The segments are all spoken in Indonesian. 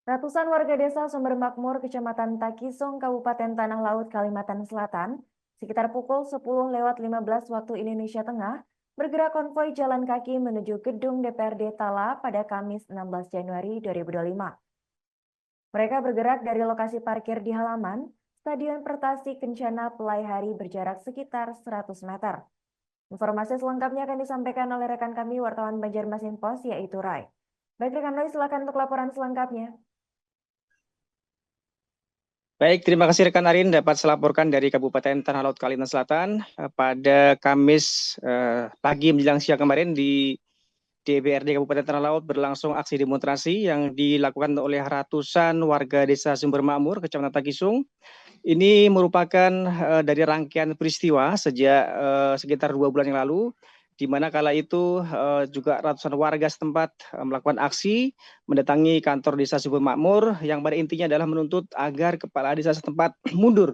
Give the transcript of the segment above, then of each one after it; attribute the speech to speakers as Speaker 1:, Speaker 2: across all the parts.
Speaker 1: Ratusan warga desa Sumber Makmur, Kecamatan Takisong, Kabupaten Tanah Laut, Kalimantan Selatan, sekitar pukul 10:15 waktu Indonesia Tengah, bergerak konvoi jalan kaki menuju gedung DPRD Tala pada Kamis 16 Januari 2025. Mereka bergerak dari lokasi parkir di halaman Stadion Pertasi Kencana Pelai Hari berjarak sekitar 100 meter. Informasi selengkapnya akan disampaikan oleh rekan kami wartawan Banjarmasin Pos yaitu Rai. Baik rekan Rai, silakan untuk laporan selengkapnya.
Speaker 2: Baik, terima kasih rekan Arin dapat saya laporkan dari Kabupaten Tanah Laut Kalimantan Selatan pada Kamis pagi menjelang siang kemarin di DPRD Kabupaten Tanah Laut berlangsung aksi demonstrasi yang dilakukan oleh ratusan warga desa Sumber Makmur, Kecamatan Takisung. Ini merupakan dari rangkaian peristiwa sejak sekitar 2 bulan yang lalu, di mana kala itu juga ratusan warga setempat melakukan aksi mendatangi kantor desa Sumber Makmur yang pada intinya adalah menuntut agar kepala desa setempat mundur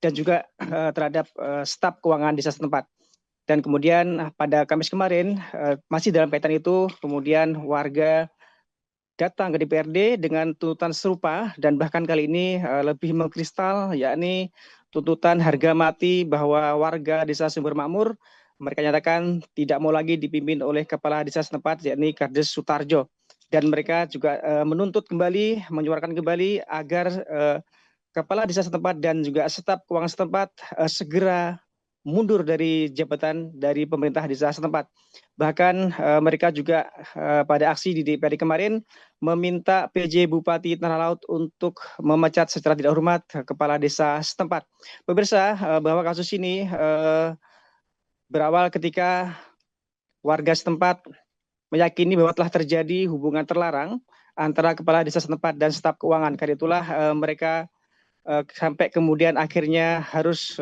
Speaker 2: dan juga terhadap staf keuangan desa setempat. Dan kemudian pada Kamis kemarin masih dalam kaitan itu kemudian warga datang ke DPRD dengan tuntutan serupa dan bahkan kali ini lebih mengkristal, yakni tuntutan harga mati bahwa warga desa Sumber Makmur mereka nyatakan tidak mau lagi dipimpin oleh kepala desa setempat yakni Kades Sutarjo, dan mereka juga menuntut kembali, menyuarakan kembali agar kepala desa setempat dan juga staf keuangan setempat segera mundur dari jabatan dari pemerintah desa setempat. Bahkan mereka juga pada aksi di DPRD kemarin meminta PJ Bupati Tanah Laut untuk memecat secara tidak hormat kepala desa setempat. Pemirsa, bahwa kasus ini berawal ketika warga setempat meyakini bahwa telah terjadi hubungan terlarang antara kepala desa setempat dan staf keuangan. Karena itulah mereka sampai kemudian akhirnya harus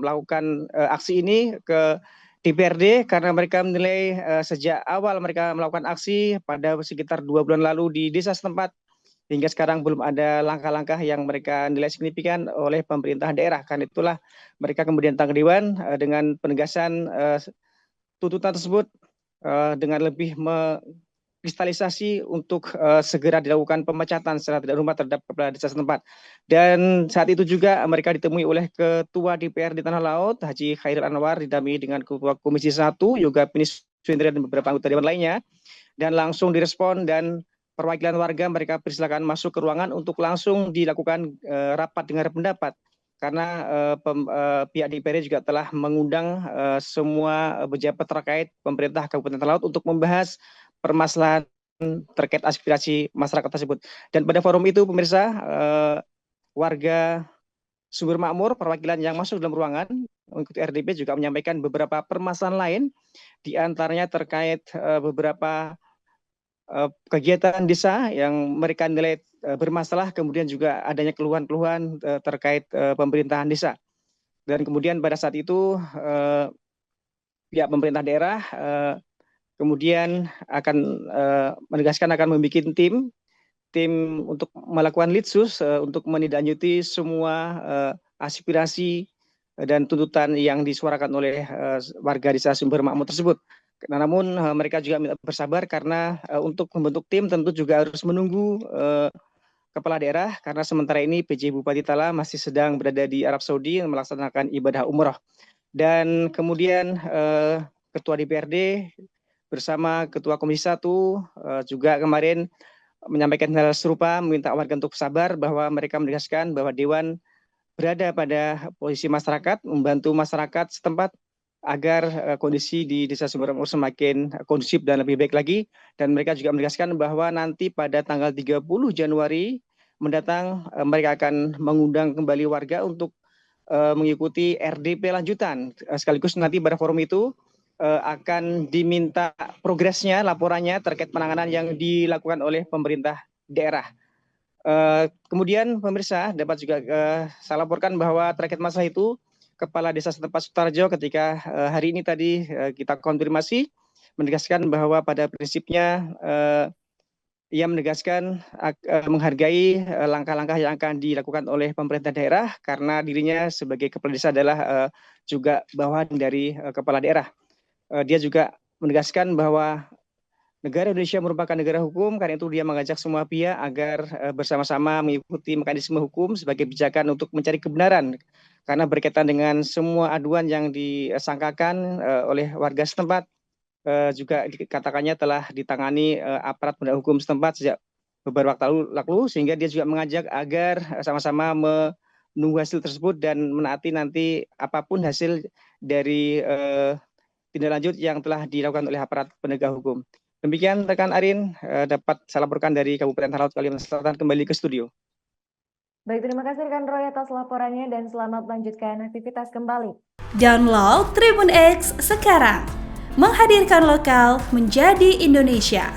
Speaker 2: melakukan aksi ini ke DPRD karena mereka menilai sejak awal mereka melakukan aksi pada sekitar 2 bulan lalu di desa setempat hingga sekarang belum ada langkah-langkah yang mereka nilai signifikan oleh pemerintah daerah. Karena itulah mereka kemudian datang ke Dewan dengan penegasan tuntutan tersebut dengan lebih kristalisasi untuk segera dilakukan pemecatan secara tidak hormat terhadap kepala desa setempat. Dan saat itu juga mereka ditemui oleh Ketua DPR di Tanah Laut, Haji Khairil Anwar, didampingi dengan Ketua Komisi 1, Yoga Pinis Swindria dan beberapa anggota Dewan lainnya. Dan langsung direspon dan perwakilan warga mereka persilakan masuk ke ruangan untuk langsung dilakukan rapat dengar pendapat. Karena pihak DPR juga telah mengundang semua pejabat terkait pemerintah Kabupaten Tanah Laut untuk membahas permasalahan terkait aspirasi masyarakat tersebut. Dan pada forum itu pemirsa, warga Sumber Makmur perwakilan yang masuk dalam ruangan mengikuti RDP juga menyampaikan beberapa permasalahan lain, di antaranya terkait beberapa kegiatan desa yang mereka nilai bermasalah, kemudian juga adanya keluhan-keluhan terkait pemerintahan desa. Dan kemudian pada saat itu pihak pemerintah daerah kemudian akan menegaskan akan membuat tim untuk melakukan litsus untuk menindaklanjuti semua aspirasi dan tuntutan yang disuarakan oleh warga desa Sumber Makmur tersebut. Namun mereka juga minta bersabar karena untuk membentuk tim tentu juga harus menunggu kepala daerah karena sementara ini PJ Bupati Tala masih sedang berada di Arab Saudi melaksanakan ibadah umroh. Dan kemudian Ketua DPRD bersama Ketua Komisi 1 juga kemarin menyampaikan hal serupa, meminta warga untuk sabar bahwa mereka menegaskan bahwa Dewan berada pada posisi masyarakat, membantu masyarakat setempat agar kondisi di Desa Sumber Makmur semakin kondusif dan lebih baik lagi. Dan mereka juga menegaskan bahwa nanti pada tanggal 30 Januari mendatang mereka akan mengundang kembali warga untuk mengikuti RDP lanjutan. Sekaligus nanti pada forum itu akan diminta progresnya, laporannya terkait penanganan yang dilakukan oleh pemerintah daerah. Kemudian pemirsa dapat juga saya laporkan bahwa terkait masalah itu Kepala Desa setempat Sutarjo ketika hari ini tadi kita konfirmasi menegaskan bahwa pada prinsipnya ia menegaskan menghargai langkah-langkah yang akan dilakukan oleh pemerintah daerah karena dirinya sebagai kepala desa adalah juga bawahan dari kepala daerah. Dia juga menegaskan bahwa negara Indonesia merupakan negara hukum, karena itu dia mengajak semua pihak agar bersama-sama mengikuti mekanisme hukum sebagai pijakan untuk mencari kebenaran. Karena berkaitan dengan semua aduan yang disangkakan oleh warga setempat, juga dikatakannya telah ditangani aparat penegak hukum setempat sejak beberapa waktu lalu, sehingga dia juga mengajak agar sama-sama menunggu hasil tersebut dan menaati nanti apapun hasil dari tindak lanjut yang telah dilakukan oleh aparat penegak hukum. Demikian rekan Arin, dapat saya laporkan dari Kabupaten Talaut, Kalimantan Selatan, kembali ke studio.
Speaker 1: Baik, terima kasih rekan Roy atas laporannya dan selamat melanjutkan aktivitas kembali.
Speaker 3: Download Tribun X sekarang, menghadirkan lokal menjadi Indonesia.